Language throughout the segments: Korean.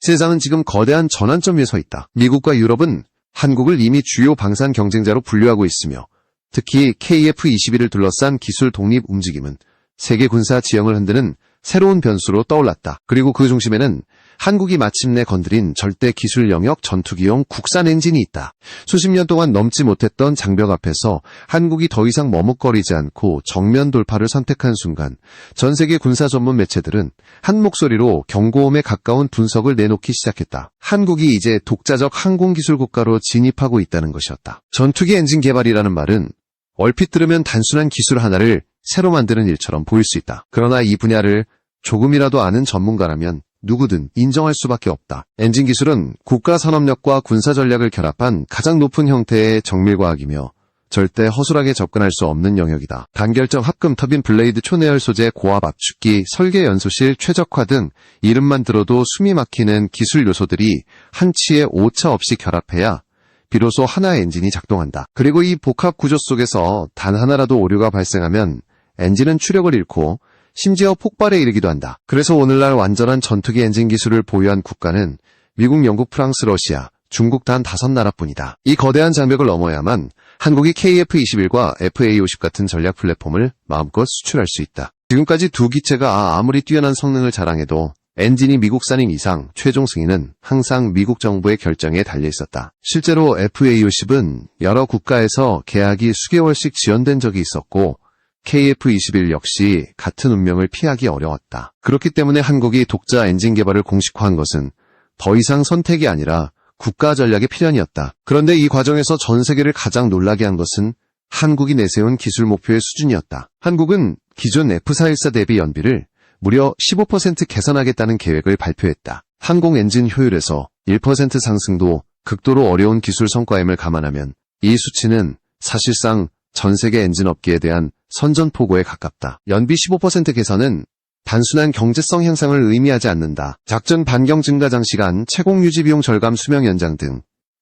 세상은 지금 거대한 전환점 위에 서 있다. 미국과 유럽은 한국을 이미 주요 방산 경쟁자로 분류하고 있으며 특히 KF-21을 둘러싼 기술 독립 움직임은 세계 군사 지형을 흔드는 새로운 변수로 떠올랐다. 그리고 그 중심에는 한국이 마침내 건드린 절대 기술 영역 전투기용 국산 엔진이 있다. 수십 년 동안 넘지 못했던 장벽 앞에서 한국이 더 이상 머뭇거리지 않고 정면 돌파를 선택한 순간 전 세계 군사 전문 매체들은 한 목소리로 경고음에 가까운 분석을 내놓기 시작했다. 한국이 이제 독자적 항공기술 국가로 진입하고 있다는 것이었다. 전투기 엔진 개발이라는 말은 얼핏 들으면 단순한 기술 하나를 새로 만드는 일처럼 보일 수 있다. 그러나 이 분야를 조금이라도 아는 전문가라면 누구든 인정할 수밖에 없다. 엔진 기술은 국가 산업력과 군사 전략을 결합한 가장 높은 형태의 정밀과학이며 절대 허술하게 접근할 수 없는 영역이다. 단결정 합금 터빈 블레이드 초내열 소재 고압 압축기 설계 연소실 최적화 등 이름만 들어도 숨이 막히는 기술 요소들이 한치의 오차 없이 결합해야 비로소 하나의 엔진이 작동한다. 그리고 이 복합 구조 속에서 단 하나라도 오류가 발생하면 엔진은 추력을 잃고 심지어 폭발에 이르기도 한다. 그래서 오늘날 완전한 전투기 엔진 기술을 보유한 국가는 미국, 영국, 프랑스, 러시아, 중국 단 5나라뿐이다. 이 거대한 장벽을 넘어야만 한국이 KF-21과 FA-50 같은 전략 플랫폼을 마음껏 수출할 수 있다. 지금까지 두 기체가 아무리 뛰어난 성능을 자랑해도 엔진이 미국산인 이상 최종 승인은 항상 미국 정부의 결정에 달려 있었다. 실제로 FA-50은 여러 국가에서 계약이 수개월씩 지연된 적이 있었고 KF-21 역시 같은 운명을 피하기 어려웠다. 그렇기 때문에 한국이 독자 엔진 개발을 공식화한 것은 더 이상 선택이 아니라 국가 전략의 필연이었다. 그런데 이 과정에서 전 세계를 가장 놀라게 한 것은 한국이 내세운 기술 목표의 수준이었다. 한국은 기존 F414 대비 연비를 무려 15% 개선하겠다는 계획을 발표했다. 항공 엔진 효율에서 1% 상승도 극도로 어려운 기술 성과임을 감안하면 이 수치는 사실상 전 세계 엔진 업계에 대한 선전포고에 가깝다. 연비 15% 개선은 단순한 경제성 향상을 의미하지 않는다. 작전 반경 증가 장시간, 채공 유지 비용 절감, 수명 연장 등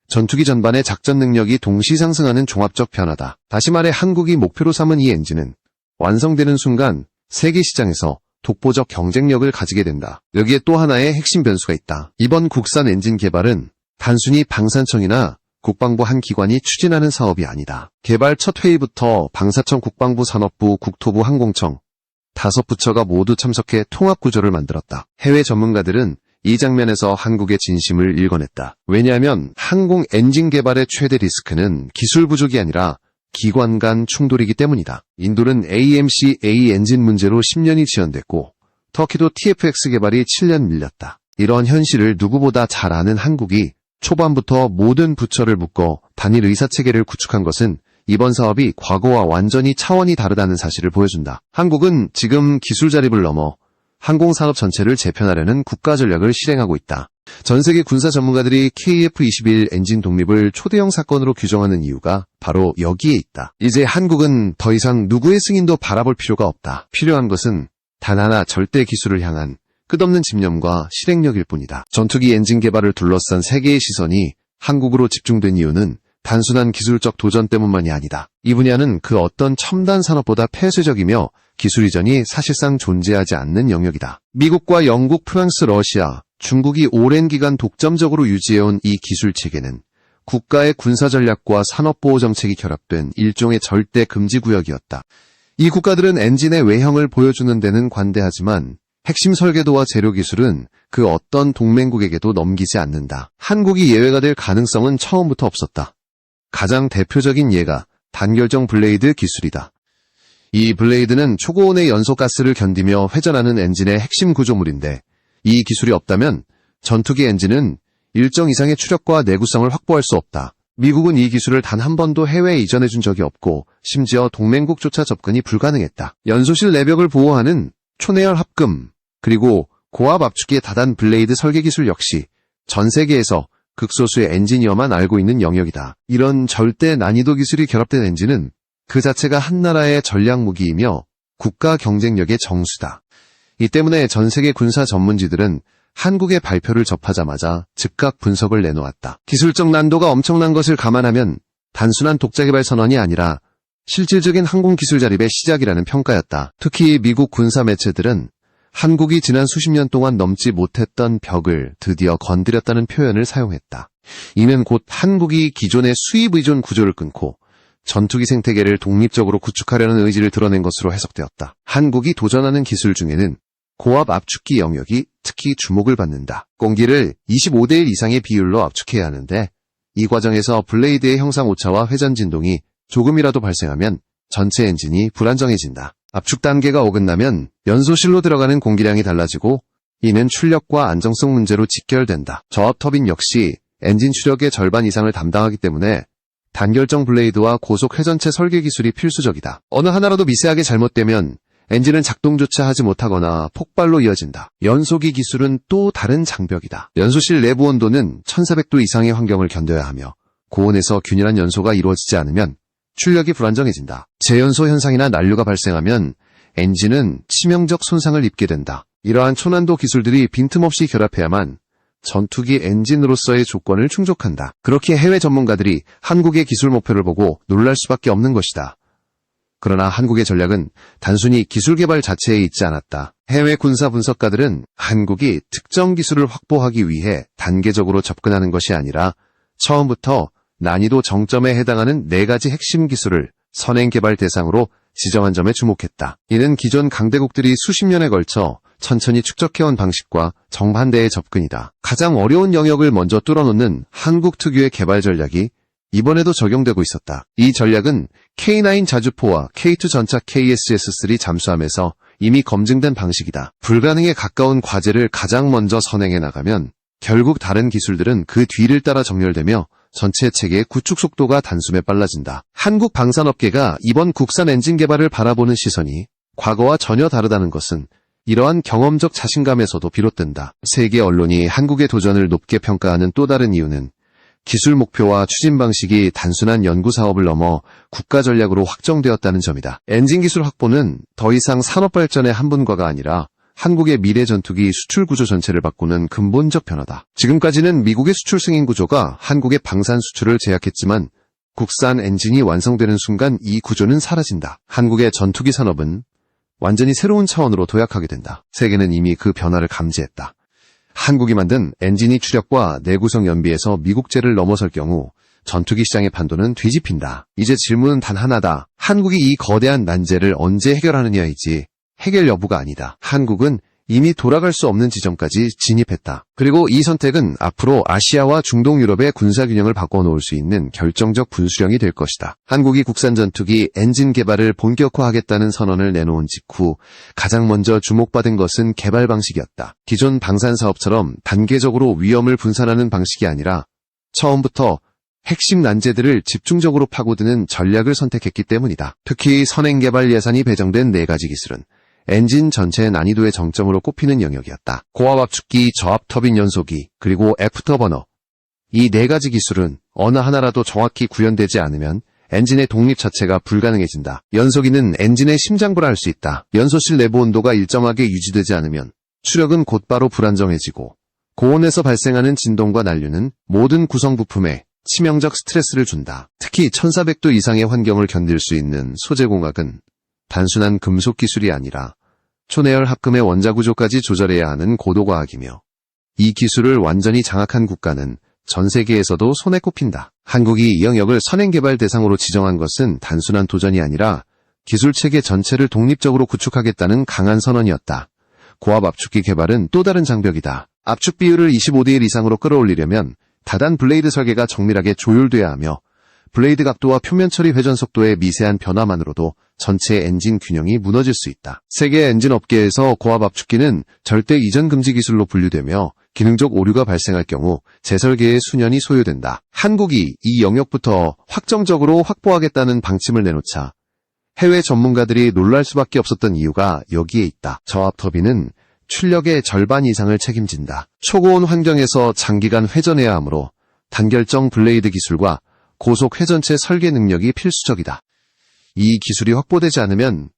전투기 전반의 작전 능력이 동시 상승하는 종합적 변화다. 다시 말해 한국이 목표로 삼은 이 엔진은 완성되는 순간 세계 시장에서 독보적 경쟁력을 가지게 된다. 여기에 또 하나의 핵심 변수가 있다. 이번 국산 엔진 개발은 단순히 방산청이나 국방부 한 기관이 추진하는 사업이 아니다. 개발 첫 회의부터 방사청, 국방부, 산업부, 국토부, 항공청 5부처가 모두 참석해 통합구조를 만들었다. 해외 전문가들은 이 장면에서 한국의 진심을 읽어냈다. 왜냐하면 항공 엔진 개발의 최대 리스크는 기술 부족이 아니라 기관 간 충돌이기 때문이다. 인도는 AMC-A 엔진 문제로 10년이 지연됐고 터키도 TFX 개발이 7년 밀렸다. 이런 현실을 누구보다 잘 아는 한국이 초반부터 모든 부처를 묶어 단일 의사체계를 구축한 것은 이번 사업이 과거와 완전히 차원이 다르다는 사실을 보여준다. 한국은 지금 기술 자립을 넘어 항공산업 전체를 재편하려는 국가 전략을 실행하고 있다. 전 세계 군사 전문가들이 KF-21 엔진 독립을 초대형 사건으로 규정하는 이유가 바로 여기에 있다. 이제 한국은 더 이상 누구의 승인도 바라볼 필요가 없다. 필요한 것은 단 하나 절대 기술을 향한 끝없는 집념과 실행력일 뿐이다. 전투기 엔진 개발을 둘러싼 세계의 시선이 한국으로 집중된 이유는 단순한 기술적 도전 때문만이 아니다. 이 분야는 그 어떤 첨단 산업보다 폐쇄적이며 기술 이전이 사실상 존재하지 않는 영역이다. 미국과 영국, 프랑스, 러시아, 중국이 오랜 기간 독점적으로 유지해온 이 기술 체계는 국가의 군사 전략과 산업보호 정책이 결합된 일종의 절대 금지 구역이었다. 이 국가들은 엔진의 외형을 보여주는 데는 관대하지만 핵심 설계도와 재료 기술은 그 어떤 동맹국에게도 넘기지 않는다. 한국이 예외가 될 가능성은 처음부터 없었다. 가장 대표적인 예가 단결정 블레이드 기술이다. 이 블레이드는 초고온의 연소가스를 견디며 회전하는 엔진의 핵심 구조물인데 이 기술이 없다면 전투기 엔진은 일정 이상의 추력과 내구성을 확보할 수 없다. 미국은 이 기술을 단 한 번도 해외에 이전해준 적이 없고 심지어 동맹국조차 접근이 불가능했다. 연소실 내벽을 보호하는 초내열 합금 그리고 고압 압축기의 다단 블레이드 설계 기술 역시 전 세계에서 극소수의 엔지니어만 알고 있는 영역이다. 이런 절대 난이도 기술이 결합된 엔진은 그 자체가 한 나라의 전략 무기이며 국가 경쟁력의 정수다. 이 때문에 전 세계 군사 전문지들은 한국의 발표를 접하자마자 즉각 분석을 내놓았다. 기술적 난도가 엄청난 것을 감안하면 단순한 독자 개발 선언이 아니라 실질적인 항공기술 자립의 시작이라는 평가였다. 특히 미국 군사 매체들은 한국이 지난 수십 년 동안 넘지 못했던 벽을 드디어 건드렸다는 표현을 사용했다. 이는 곧 한국이 기존의 수입 의존 구조를 끊고 전투기 생태계를 독립적으로 구축하려는 의지를 드러낸 것으로 해석되었다. 한국이 도전하는 기술 중에는 고압 압축기 영역이 특히 주목을 받는다. 공기를 25대1 이상의 비율로 압축해야 하는데 이 과정에서 블레이드의 형상 오차와 회전 진동이 조금이라도 발생하면 전체 엔진이 불안정해진다. 압축 단계가 어긋나면 연소실로 들어가는 공기량이 달라지고 이는 출력과 안정성 문제로 직결된다. 저압 터빈 역시 엔진 추력의 절반 이상을 담당하기 때문에 단결정 블레이드와 고속 회전체 설계 기술이 필수적이다. 어느 하나라도 미세하게 잘못되면 엔진은 작동조차 하지 못하거나 폭발로 이어진다. 연소기 기술은 또 다른 장벽이다. 연소실 내부 온도는 1400도 이상의 환경을 견뎌야 하며 고온에서 균일한 연소가 이루어지지 않으면 출력이 불안정해진다. 재연소 현상이나 난류가 발생하면 엔진은 치명적 손상을 입게 된다. 이러한 초난도 기술들이 빈틈없이 결합해야만 전투기 엔진으로서의 조건을 충족한다. 그렇게 해외 전문가들이 한국의 기술 목표를 보고 놀랄 수밖에 없는 것이다. 그러나 한국의 전략은 단순히 기술 개발 자체에 있지 않았다. 해외 군사 분석가들은 한국이 특정 기술을 확보하기 위해 단계적으로 접근하는 것이 아니라 처음부터 난이도 정점에 해당하는 4가지 핵심 기술을 선행 개발 대상으로 지정한 점에 주목했다. 이는 기존 강대국들이 수십 년에 걸쳐 천천히 축적해온 방식과 정반대의 접근이다. 가장 어려운 영역을 먼저 뚫어놓는 한국 특유의 개발 전략이 이번에도 적용되고 있었다. 이 전략은 K9 자주포와 K2 전차 KSS-3 잠수함에서 이미 검증된 방식이다. 불가능에 가까운 과제를 가장 먼저 선행해 나가면 결국 다른 기술들은 그 뒤를 따라 정렬되며 전체 체계의 구축 속도가 단숨에 빨라진다. 한국 방산업계가 이번 국산 엔진 개발을 바라보는 시선이 과거와 전혀 다르다는 것은 이러한 경험적 자신감에서도 비롯된다. 세계 언론이 한국의 도전을 높게 평가하는 또 다른 이유는 기술 목표와 추진 방식이 단순한 연구 사업을 넘어 국가 전략으로 확정되었다는 점이다. 엔진 기술 확보는 더 이상 산업 발전의 한 분과가 아니라 한국의 미래 전투기 수출 구조 전체를 바꾸는 근본적 변화다. 지금까지는 미국의 수출 승인 구조가 한국의 방산 수출을 제약했지만 국산 엔진이 완성되는 순간 이 구조는 사라진다. 한국의 전투기 산업은 완전히 새로운 차원으로 도약하게 된다. 세계는 이미 그 변화를 감지했다. 한국이 만든 엔진이 추력과 내구성 연비에서 미국제를 넘어설 경우 전투기 시장의 판도는 뒤집힌다. 이제 질문은 단 하나다. 한국이 이 거대한 난제를 언제 해결하느냐이지 해결 여부가 아니다. 한국은 이미 돌아갈 수 없는 지점까지 진입했다. 그리고 이 선택은 앞으로 아시아와 중동 유럽의 군사균형을 바꿔놓을 수 있는 결정적 분수령이 될 것이다. 한국이 국산 전투기 엔진 개발을 본격화하겠다는 선언을 내놓은 직후 가장 먼저 주목받은 것은 개발 방식이었다. 기존 방산 사업처럼 단계적으로 위험을 분산하는 방식이 아니라 처음부터 핵심 난제들을 집중적으로 파고드는 전략을 선택했기 때문이다. 특히 선행 개발 예산이 배정된 4가지 기술은 엔진 전체의 난이도의 정점으로 꼽히는 영역이었다. 고압 압축기, 저압 터빈 연소기, 그리고 애프터버너. 이 4가지 기술은 어느 하나라도 정확히 구현되지 않으면 엔진의 독립 자체가 불가능해진다. 연소기는 엔진의 심장부라 할 수 있다. 연소실 내부 온도가 일정하게 유지되지 않으면 추력은 곧바로 불안정해지고 고온에서 발생하는 진동과 난류는 모든 구성 부품에 치명적 스트레스를 준다. 특히 1400도 이상의 환경을 견딜 수 있는 소재공학은 단순한 금속 기술이 아니라 초내열 합금의 원자구조까지 조절해야 하는 고도과학이며 이 기술을 완전히 장악한 국가는 전 세계에서도 손에 꼽힌다. 한국이 이 영역을 선행개발 대상으로 지정한 것은 단순한 도전이 아니라 기술체계 전체를 독립적으로 구축하겠다는 강한 선언이었다. 고압 압축기 개발은 또 다른 장벽이다. 압축 비율을 25대1 이상으로 끌어올리려면 다단 블레이드 설계가 정밀하게 조율돼야 하며 블레이드 각도와 표면 처리 회전 속도의 미세한 변화만으로도 전체 엔진 균형이 무너질 수 있다. 세계 엔진 업계에서 고압 압축기는 절대 이전 금지 기술로 분류되며 기능적 오류가 발생할 경우 재설계에 수년이 소요된다. 한국이 이 영역부터 확정적으로 확보하겠다는 방침을 내놓자 해외 전문가들이 놀랄 수밖에 없었던 이유가 여기에 있다. 저압 터빈은 출력의 절반 이상을 책임진다. 초고온 환경에서 장기간 회전해야 하므로 단결정 블레이드 기술과 고속 회전체 설계 능력이 필수적이다. 이 기술이 확보되지 않으면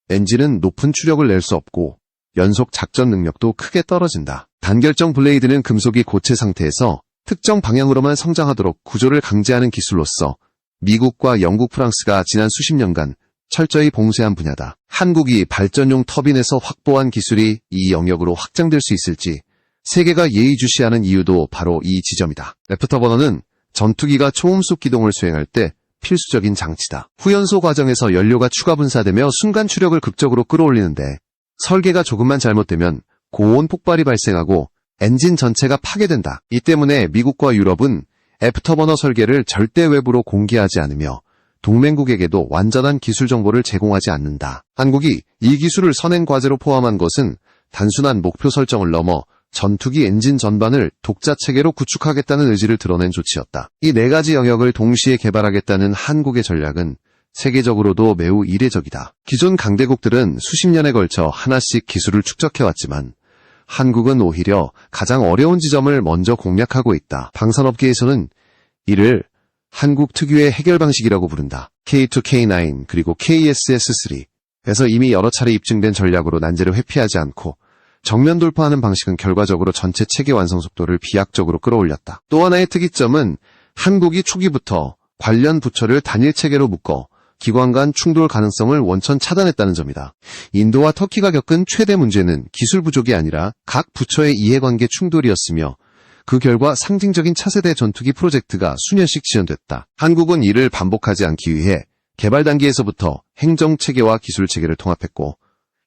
엔진은 높은 추력을 낼 수 없고 연속 작전 능력도 크게 떨어진다. 단결정 블레이드는 금속이 고체 상태에서 특정 방향으로만 성장하도록 구조를 강제하는 기술로서 미국과 영국, 프랑스가 지난 수십 년간 철저히 봉쇄한 분야다. 한국이 발전용 터빈에서 확보한 기술이 이 영역으로 확장될 수 있을지 세계가 예의주시하는 이유도 바로 이 지점이다. 애프터버너는 전투기가 초음속 기동을 수행할 때 필수적인 장치다. 후연소 과정에서 연료가 추가 분사되며 순간 추력을 극적으로 끌어올리는데 설계가 조금만 잘못되면 고온 폭발이 발생하고 엔진 전체가 파괴된다. 이 때문에 미국과 유럽은 애프터버너 설계를 절대 외부로 공개하지 않으며 동맹국에게도 완전한 기술 정보를 제공하지 않는다. 한국이 이 기술을 선행 과제로 포함한 것은 단순한 목표 설정을 넘어 전투기 엔진 전반을 독자 체계로 구축하겠다는 의지를 드러낸 조치였다. 이 네 가지 영역을 동시에 개발하겠다는 한국의 전략은 세계적으로도 매우 이례적이다. 기존 강대국들은 수십 년에 걸쳐 하나씩 기술을 축적해왔지만 한국은 오히려 가장 어려운 지점을 먼저 공략하고 있다. 방산업계에서는 이를 한국 특유의 해결 방식이라고 부른다. K2, K9 그리고 KSS3에서 이미 여러 차례 입증된 전략으로 난제를 회피하지 않고 정면 돌파하는 방식은 결과적으로 전체 체계 완성 속도를 비약적으로 끌어올렸다. 또 하나의 특이점은 한국이 초기부터 관련 부처를 단일 체계로 묶어 기관 간 충돌 가능성을 원천 차단했다는 점이다. 인도와 터키가 겪은 최대 문제는 기술 부족이 아니라 각 부처의 이해관계 충돌이었으며 그 결과 상징적인 차세대 전투기 프로젝트가 수년씩 지연됐다. 한국은 이를 반복하지 않기 위해 개발 단계에서부터 행정체계와 기술체계를 통합했고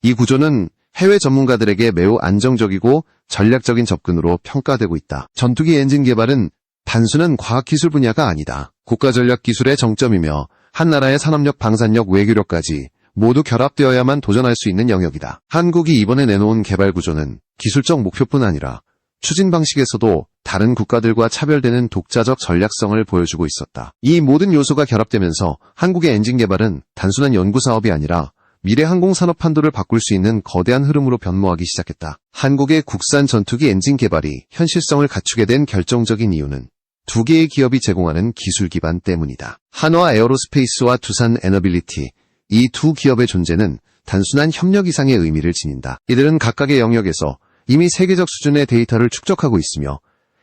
이 구조는 해외 전문가들에게 매우 안정적이고 전략적인 접근으로 평가되고 있다. 전투기 엔진 개발은 단순한 과학기술 분야가 아니다. 국가전략기술의 정점이며 한 나라의 산업력, 방산력, 외교력까지 모두 결합되어야만 도전할 수 있는 영역이다. 한국이 이번에 내놓은 개발 구조는 기술적 목표뿐 아니라 추진 방식에서도 다른 국가들과 차별되는 독자적 전략성을 보여주고 있었다. 이 모든 요소가 결합되면서 한국의 엔진 개발은 단순한 연구사업이 아니라 미래 항공산업 판도를 바꿀 수 있는 거대한 흐름으로 변모하기 시작했다. 한국의 국산 전투기 엔진 개발이 현실성을 갖추게 된 결정적인 이유는 두 개의 기업이 제공하는 기술 기반 때문이다. 한화 에어로스페이스와 두산 에너빌리티, 이 두 기업의 존재는 단순한 협력 이상의 의미를 지닌다. 이들은 각각의 영역에서 이미 세계적 수준의 데이터를 축적하고 있으며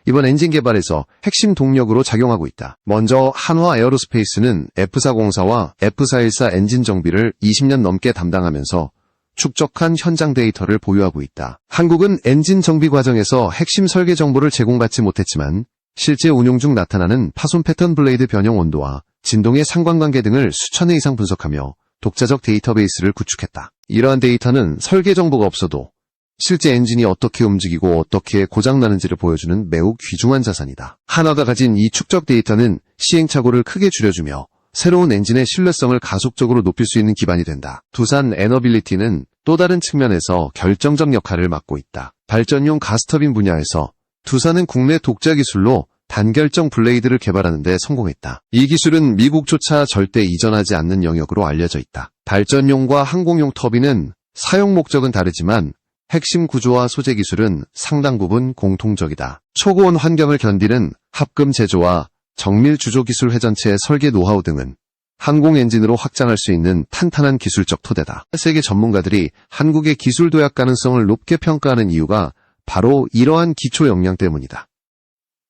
이번 엔진 개발에서 핵심 동력으로 작용하고 있다. 먼저 한화 에어로스페이스는 F404와 F414 엔진 정비를 20년 넘게 담당하면서 축적한 현장 데이터를 보유하고 있다. 한국은 엔진 정비 과정에서 핵심 설계 정보를 제공받지 못했지만 실제 운용 중 나타나는 파손 패턴, 블레이드 변형 온도와 진동의 상관관계 등을 수천 회 이상 분석하며 독자적 데이터베이스를 구축했다. 이러한 데이터는 설계 정보가 없어도 실제 엔진이 어떻게 움직이고 어떻게 고장나는지를 보여주는 매우 귀중한 자산이다. 한화가 가진 이 축적 데이터는 시행착오를 크게 줄여주며 새로운 엔진의 신뢰성을 가속적으로 높일 수 있는 기반이 된다. 두산 에너빌리티는 또 다른 측면에서 결정적 역할을 맡고 있다. 발전용 가스터빈 분야에서 두산은 국내 독자 기술로 단결정 블레이드를 개발하는 데 성공했다. 이 기술은 미국조차 절대 이전하지 않는 영역으로 알려져 있다. 발전용과 항공용 터빈은 사용 목적은 다르지만 핵심 구조와 소재 기술은 상당 부분 공통적이다. 초고온 환경을 견디는 합금 제조와 정밀 주조 기술 회전체의 설계 노하우 등은 항공 엔진으로 확장할 수 있는 탄탄한 기술적 토대다. 세계 전문가들이 한국의 기술 도약 가능성을 높게 평가하는 이유가 바로 이러한 기초 역량 때문이다.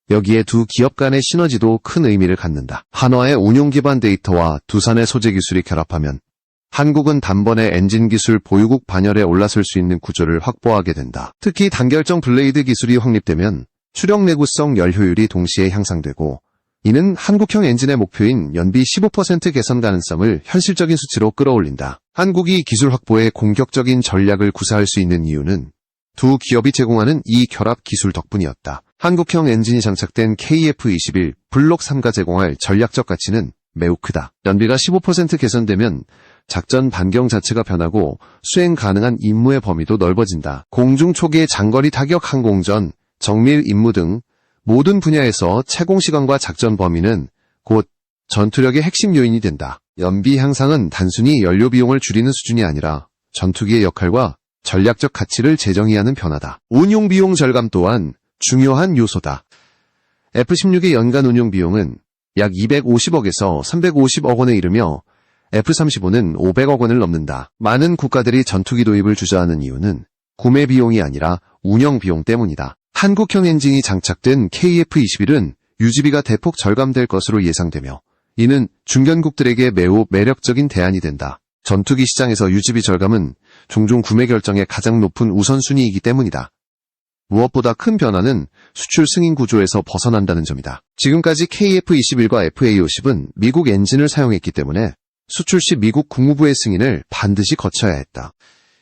여기에 두 기업 간의 시너지도 큰 의미를 갖는다. 한화의 운용 기반 데이터와 두산의 소재 기술이 결합하면 한국은 단번에 엔진 기술 보유국 반열에 올라설 수 있는 구조를 확보하게 된다. 특히 단결정 블레이드 기술이 확립되면 추력 내구성, 열 효율이 동시에 향상되고 이는 한국형 엔진의 목표인 연비 15% 개선 가능성을 현실적인 수치로 끌어올린다. 한국이 기술 확보에 공격적인 전략을 구사할 수 있는 이유는 두 기업이 제공하는 이 결합 기술 덕분이었다. 한국형 엔진이 장착된 KF-21 블록 3가 제공할 전략적 가치는 매우 크다. 연비가 15% 개선되면 작전 반경 자체가 변하고 수행 가능한 임무의 범위도 넓어진다. 공중 초계 장거리 타격 항공전, 정밀 임무 등 모든 분야에서 채공 시간과 작전 범위는 곧 전투력의 핵심 요인이 된다. 연비 향상은 단순히 연료 비용을 줄이는 수준이 아니라 전투기의 역할과 전략적 가치를 재정의하는 변화다. 운용 비용 절감 또한 중요한 요소다. F-16의 연간 운용 비용은 약 250억에서 350억 원에 이르며 F-35는 500억 원을 넘는다. 많은 국가들이 전투기 도입을 주저하는 이유는 구매 비용이 아니라 운영 비용 때문이다. 한국형 엔진이 장착된 KF-21은 유지비가 대폭 절감될 것으로 예상되며 이는 중견국들에게 매우 매력적인 대안이 된다. 전투기 시장에서 유지비 절감은 종종 구매 결정의 가장 높은 우선순위이기 때문이다. 무엇보다 큰 변화는 수출 승인 구조에서 벗어난다는 점이다. 지금까지 KF-21과 FA-50은 미국 엔진을 사용했기 때문에 수출 시 미국 국무부의 승인을 반드시 거쳐야 했다.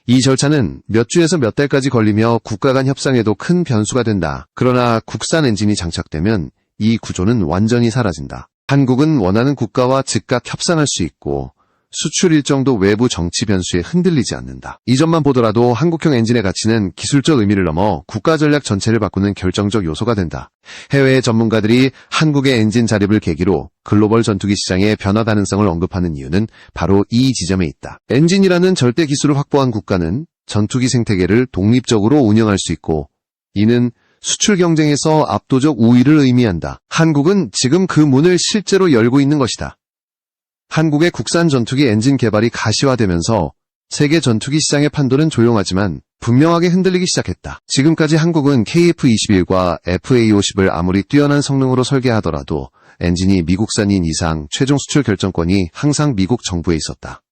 이 절차는 몇 주에서 몇 달까지 걸리며 국가 간 협상에도 큰 변수가 된다. 그러나 국산 엔진이 장착되면 이 구조는 완전히 사라진다. 한국은 원하는 국가와 즉각 협상할 수 있고 수출 일정도 외부 정치 변수에 흔들리지 않는다. 이 점만 보더라도 한국형 엔진의 가치는 기술적 의미를 넘어 국가 전략 전체를 바꾸는 결정적 요소가 된다. 해외의 전문가들이 한국의 엔진 자립을 계기로 글로벌 전투기 시장의 변화 가능성을 언급하는 이유는 바로 이 지점에 있다. 엔진이라는 절대 기술을 확보한 국가는 전투기 생태계를 독립적으로 운영할 수 있고 이는 수출 경쟁에서 압도적 우위를 의미한다. 한국은 지금 그 문을 실제로 열고 있는 것이다. 한국의 국산 전투기 엔진 개발이 가시화되면서 세계 전투기 시장의 판도는 조용하지만 분명하게 흔들리기 시작했다. 지금까지 한국은 KF-21과 FA-50을 아무리 뛰어난 성능으로 설계하더라도 엔진이 미국산인 이상 최종 수출 결정권이 항상 미국 정부에 있었다.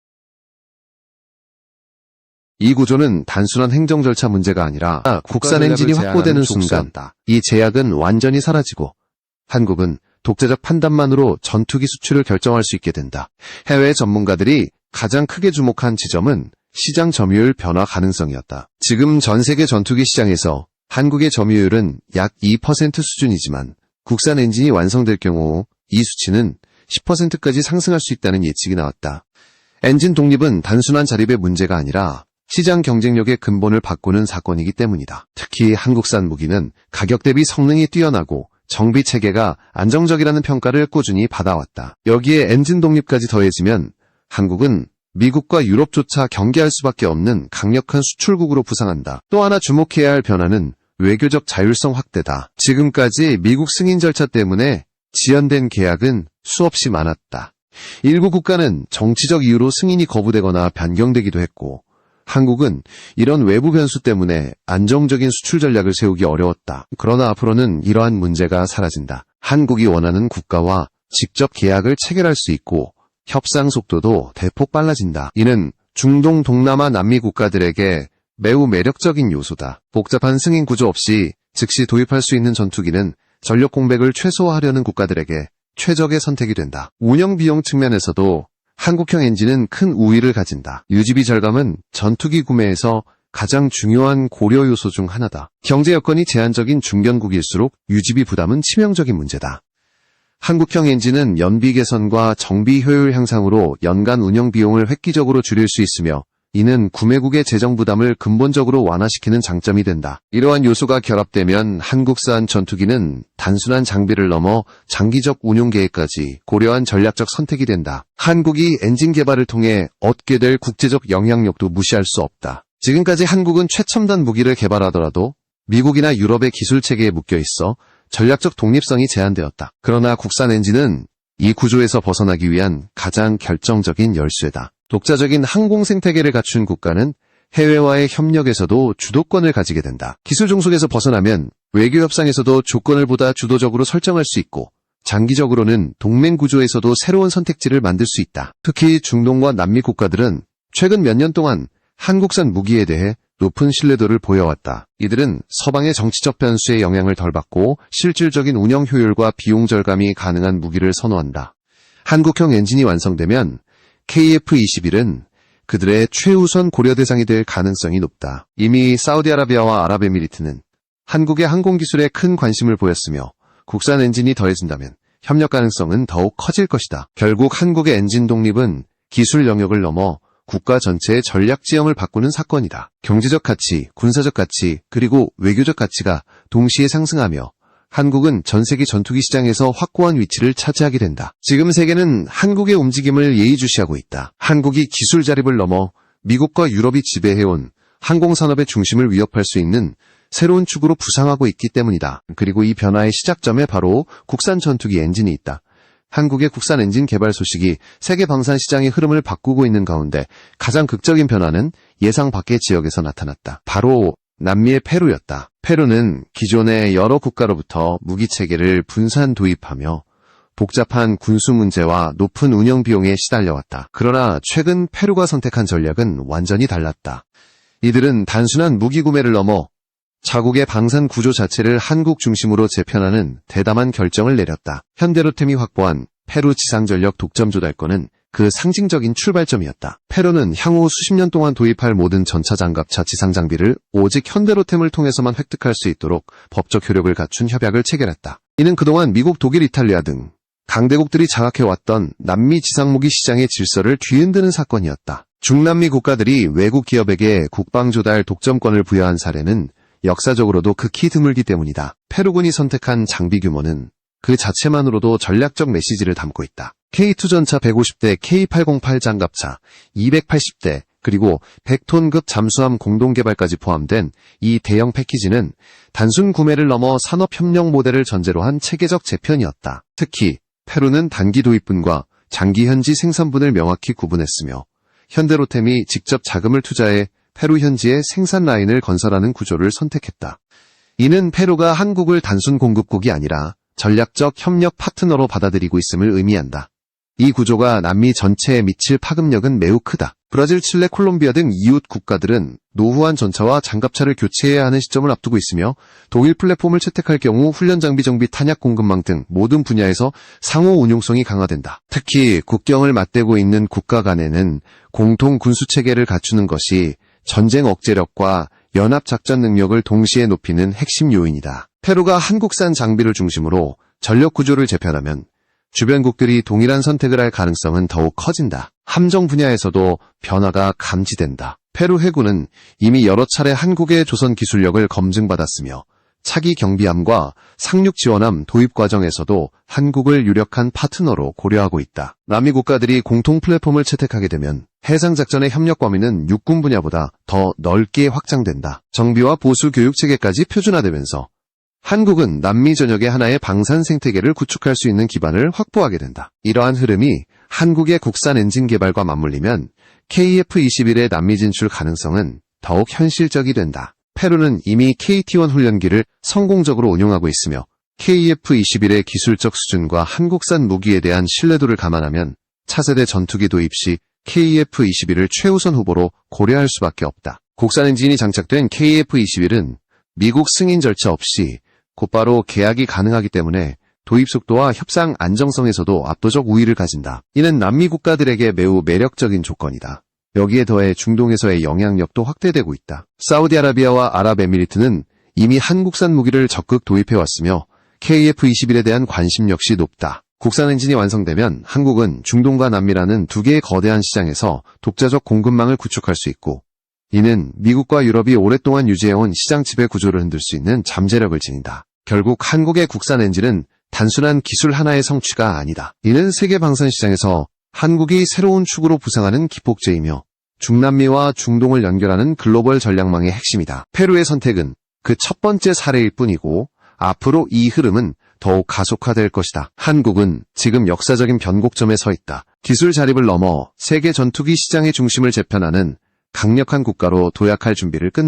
이 구조는 단순한 행정 절차 문제가 아니라 국산 엔진이 확보되는 순간 이 제약은 완전히 사라지고 한국은 독자적 판단만으로 전투기 수출을 결정할 수 있게 된다. 해외 전문가들이 가장 크게 주목한 지점은 시장 점유율 변화 가능성이었다. 지금 전 세계 전투기 시장에서 한국의 점유율은 약 2% 수준이지만 국산 엔진이 완성될 경우 이 수치는 10%까지 상승할 수 있다는 예측이 나왔다. 엔진 독립은 단순한 자립의 문제가 아니라 시장 경쟁력의 근본을 바꾸는 사건이기 때문이다. 특히 한국산 무기는 가격 대비 성능이 뛰어나고 정비 체계가 안정적이라는 평가를 꾸준히 받아왔다. 여기에 엔진 독립까지 더해지면 한국은 미국과 유럽조차 경계할 수밖에 없는 강력한 수출국으로 부상한다. 또 하나 주목해야 할 변화는 외교적 자율성 확대다. 지금까지 미국 승인 절차 때문에 지연된 계약은 수없이 많았다. 일부 국가는 정치적 이유로 승인이 거부되거나 변경되기도 했고 한국은 이런 외부 변수 때문에 안정적인 수출 전략을 세우기 어려웠다. 그러나 앞으로는 이러한 문제가 사라진다. 한국이 원하는 국가와 직접 계약을 체결할 수 있고 협상 속도도 대폭 빨라진다. 이는 중동, 동남아, 남미 국가들에게 매우 매력적인 요소다. 복잡한 승인 구조 없이 즉시 도입할 수 있는 전투기는 전력 공백을 최소화하려는 국가들에게 최적의 선택이 된다. 운영 비용 측면에서도 한국형 엔진은 큰 우위를 가진다. 유지비 절감은 전투기 구매에서 가장 중요한 고려 요소 중 하나다. 경제 여건이 제한적인 중견국일수록 유지비 부담은 치명적인 문제다. 한국형 엔진은 연비 개선과 정비 효율 향상으로 연간 운영 비용을 획기적으로 줄일 수 있으며 이는 구매국의 재정 부담을 근본적으로 완화시키는 장점이 된다. 이러한 요소가 결합되면 한국산 전투기는 단순한 장비를 넘어 장기적 운용 계획까지 고려한 전략적 선택이 된다. 한국이 엔진 개발을 통해 얻게 될 국제적 영향력도 무시할 수 없다. 지금까지 한국은 최첨단 무기를 개발하더라도 미국이나 유럽의 기술 체계에 묶여 있어 전략적 독립성이 제한되었다. 그러나 국산 엔진은 이 구조에서 벗어나기 위한 가장 결정적인 열쇠다. 독자적인 항공 생태계를 갖춘 국가는 해외와의 협력에서도 주도권을 가지게 된다. 기술 종속에서 벗어나면 외교 협상에서도 조건을 보다 주도적으로 설정할 수 있고 장기적으로는 동맹 구조에서도 새로운 선택지를 만들 수 있다. 특히 중동과 남미 국가들은 최근 몇 년 동안 한국산 무기에 대해 높은 신뢰도를 보여왔다. 이들은 서방의 정치적 변수에 영향을 덜 받고 실질적인 운영 효율과 비용 절감이 가능한 무기를 선호한다. 한국형 엔진이 완성되면 KF-21은 그들의 최우선 고려 대상이 될 가능성이 높다. 이미 사우디아라비아와 아랍에미리트는 한국의 항공기술에 큰 관심을 보였으며 국산 엔진이 더해진다면 협력 가능성은 더욱 커질 것이다. 결국 한국의 엔진 독립은 기술 영역을 넘어 국가 전체의 전략 지형을 바꾸는 사건이다. 경제적 가치, 군사적 가치, 그리고 외교적 가치가 동시에 상승하며 한국은 전 세계 전투기 시장에서 확고한 위치를 차지하게 된다. 지금 세계는 한국의 움직임을 예의주시하고 있다. 한국이 기술 자립을 넘어 미국과 유럽이 지배해온 항공산업의 중심을 위협할 수 있는 새로운 축으로 부상하고 있기 때문이다. 그리고 이 변화의 시작점에 바로 국산 전투기 엔진이 있다. 한국의 국산 엔진 개발 소식이 세계 방산 시장의 흐름을 바꾸고 있는 가운데 가장 극적인 변화는 예상 밖의 지역에서 나타났다. 바로 남미의 페루였다. 페루는 기존의 여러 국가로부터 무기 체계를 분산 도입하며 복잡한 군수 문제와 높은 운영 비용에 시달려왔다. 그러나 최근 페루가 선택한 전략은 완전히 달랐다. 이들은 단순한 무기 구매를 넘어 자국의 방산 구조 자체를 한국 중심으로 재편하는 대담한 결정을 내렸다. 현대로템이 확보한 페루 지상전력 독점 조달권은 그 상징적인 출발점이었다. 페루는 향후 수십 년 동안 도입할 모든 전차 장갑차 지상 장비를 오직 현대로템을 통해서만 획득할 수 있도록 법적 효력을 갖춘 협약을 체결했다. 이는 그동안 미국, 독일, 이탈리아 등 강대국들이 장악해왔던 남미 지상무기 시장의 질서를 뒤흔드는 사건이었다. 중남미 국가들이 외국 기업에게 국방조달 독점권을 부여한 사례는 역사적으로도 극히 드물기 때문이다. 페루군이 선택한 장비 규모는 그 자체만으로도 전략적 메시지를 담고 있다. K2 전차 150대, K808 장갑차 280대, 그리고 100톤급 잠수함 공동개발까지 포함된 이 대형 패키지는 단순 구매를 넘어 산업협력 모델을 전제로 한 체계적 재편이었다. 특히 페루는 단기 도입분과 장기 현지 생산분을 명확히 구분했으며 현대로템이 직접 자금을 투자해 페루 현지에 생산 라인을 건설하는 구조를 선택했다. 이는 페루가 한국을 단순 공급국이 아니라 전략적 협력 파트너로 받아들이고 있음을 의미한다. 이 구조가 남미 전체에 미칠 파급력은 매우 크다. 브라질, 칠레, 콜롬비아 등 이웃 국가들은 노후한 전차와 장갑차를 교체해야 하는 시점을 앞두고 있으며 동일 플랫폼을 채택할 경우 훈련 장비 정비, 탄약 공급망 등 모든 분야에서 상호 운용성이 강화된다. 특히 국경을 맞대고 있는 국가 간에는 공통 군수체계를 갖추는 것이 전쟁 억제력과 연합작전 능력을 동시에 높이는 핵심 요인이다. 페루가 한국산 장비를 중심으로 전력 구조를 재편하면 주변국들이 동일한 선택을 할 가능성은 더욱 커진다. 함정 분야에서도 변화가 감지된다. 페루 해군은 이미 여러 차례 한국의 조선 기술력을 검증받았으며 차기 경비함과 상륙 지원함 도입 과정에서도 한국을 유력한 파트너로 고려하고 있다. 남미 국가들이 공통 플랫폼을 채택하게 되면 해상작전의 협력 범위는 육군 분야보다 더 넓게 확장된다. 정비와 보수 교육 체계까지 표준화되면서 한국은 남미 전역의 하나의 방산 생태계를 구축할 수 있는 기반을 확보하게 된다. 이러한 흐름이 한국의 국산 엔진 개발과 맞물리면 KF-21의 남미 진출 가능성은 더욱 현실적이 된다. 페루는 이미 KT-1 훈련기를 성공적으로 운용하고 있으며 KF-21의 기술적 수준과 한국산 무기에 대한 신뢰도를 감안하면 차세대 전투기 도입 시 KF-21을 최우선 후보로 고려할 수밖에 없다. 국산 엔진이 장착된 KF-21은 미국 승인 절차 없이 곧바로 계약이 가능하기 때문에 도입 속도와 협상 안정성에서도 압도적 우위를 가진다. 이는 남미 국가들에게 매우 매력적인 조건이다. 여기에 더해 중동에서의 영향력도 확대되고 있다. 사우디아라비아와 아랍에미리트는 이미 한국산 무기를 적극 도입해왔으며 KF-21에 대한 관심 역시 높다. 국산 엔진이 완성되면 한국은 중동과 남미라는 두 개의 거대한 시장에서 독자적 공급망을 구축할 수 있고 이는 미국과 유럽이 오랫동안 유지해온 시장 지배 구조를 흔들 수 있는 잠재력을 지닌다. 결국 한국의 국산 엔진은 단순한 기술 하나의 성취가 아니다. 이는 세계 방산 시장에서 한국이 새로운 축으로 부상하는 기폭제이며 중남미와 중동을 연결하는 글로벌 전략망의 핵심이다. 페루의 선택은 그 첫 번째 사례일 뿐이고 앞으로 이 흐름은 더욱 가속화될 것이다. 한국은 지금 역사적인 변곡점에 서 있다. 기술 자립을 넘어 세계 전투기 시장의 중심을 재편하는 강력한 국가로 도약할 준비를 끝